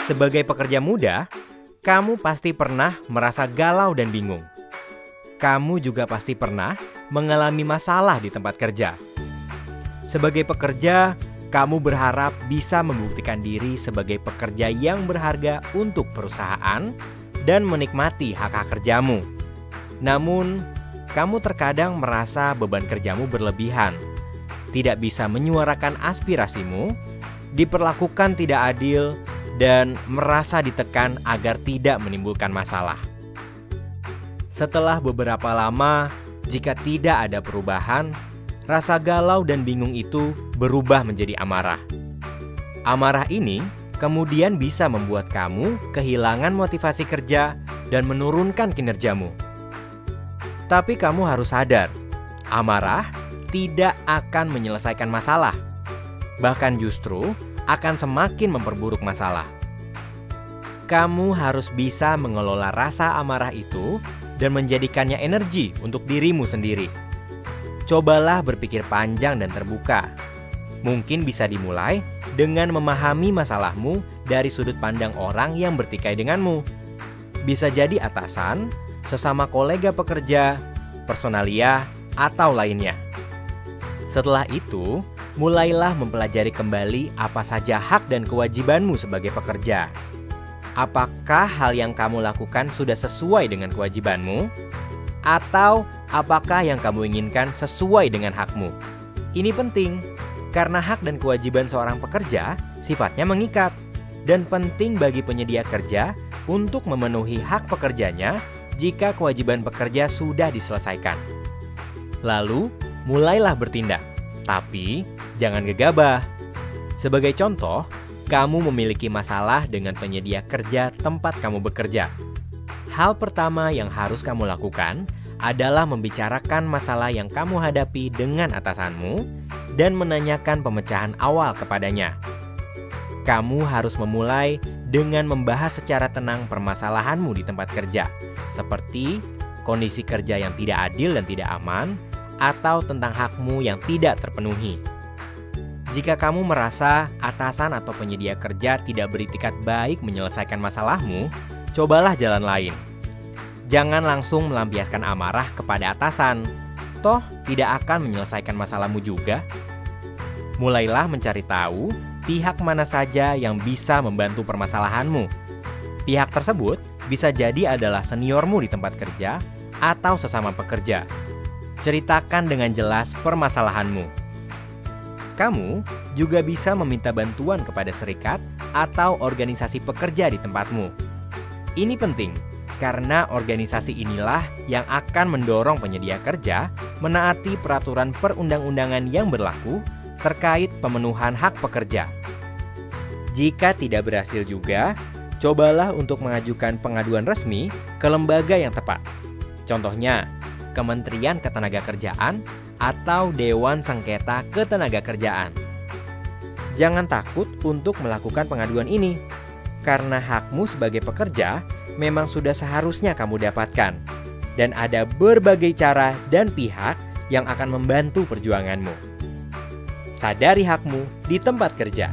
Sebagai pekerja muda, kamu pasti pernah merasa galau dan bingung. Kamu juga pasti pernah mengalami masalah di tempat kerja. Sebagai pekerja, kamu berharap bisa membuktikan diri sebagai pekerja yang berharga untuk perusahaan dan menikmati hak-hak kerjamu. Namun, kamu terkadang merasa beban kerjamu berlebihan, tidak bisa menyuarakan aspirasimu, diperlakukan tidak adil, dan merasa ditekan agar tidak menimbulkan masalah. Setelah beberapa lama, jika tidak ada perubahan, rasa galau dan bingung itu berubah menjadi amarah. Amarah ini kemudian bisa membuat kamu kehilangan motivasi kerja dan menurunkan kinerjamu. Tapi kamu harus sadar, amarah tidak akan menyelesaikan masalah. Bahkan justru akan semakin memperburuk masalah. Kamu harus bisa mengelola rasa amarah itu dan menjadikannya energi untuk dirimu sendiri. Cobalah berpikir panjang dan terbuka. Mungkin bisa dimulai dengan memahami masalahmu dari sudut pandang orang yang bertikai denganmu. Bisa jadi atasan, sesama kolega pekerja, personalia, atau lainnya. Setelah itu, mulailah mempelajari kembali apa saja hak dan kewajibanmu sebagai pekerja. Apakah hal yang kamu lakukan sudah sesuai dengan kewajibanmu? Atau apakah yang kamu inginkan sesuai dengan hakmu? Ini penting, karena hak dan kewajiban seorang pekerja sifatnya mengikat, dan penting bagi penyedia kerja untuk memenuhi hak pekerjanya jika kewajiban pekerja sudah diselesaikan. Lalu, mulailah bertindak, tapi jangan gegabah. Sebagai contoh, kamu memiliki masalah dengan penyedia kerja tempat kamu bekerja. Hal pertama yang harus kamu lakukan adalah membicarakan masalah yang kamu hadapi dengan atasanmu dan menanyakan pemecahan awal kepadanya. Kamu harus memulai dengan membahas secara tenang permasalahanmu di tempat kerja, seperti kondisi kerja yang tidak adil dan tidak aman, atau tentang hakmu yang tidak terpenuhi. Jika kamu merasa atasan atau penyedia kerja tidak beritikat baik menyelesaikan masalahmu, cobalah jalan lain. Jangan langsung melampiaskan amarah kepada atasan, toh tidak akan menyelesaikan masalahmu juga. Mulailah mencari tahu pihak mana saja yang bisa membantu permasalahanmu. Pihak tersebut bisa jadi adalah seniormu di tempat kerja atau sesama pekerja. Ceritakan dengan jelas permasalahanmu. Kamu juga bisa meminta bantuan kepada serikat atau organisasi pekerja di tempatmu. Ini penting, karena organisasi inilah yang akan mendorong penyedia kerja menaati peraturan perundang-undangan yang berlaku terkait pemenuhan hak pekerja. Jika tidak berhasil juga, cobalah untuk mengajukan pengaduan resmi ke lembaga yang tepat. Contohnya, Kementerian Ketenagakerjaan atau Dewan Sengketa Ketenagakerjaan. Jangan takut untuk melakukan pengaduan ini, karena hakmu sebagai pekerja memang sudah seharusnya kamu dapatkan, dan ada berbagai cara dan pihak yang akan membantu perjuanganmu. Sadari hakmu di tempat kerja.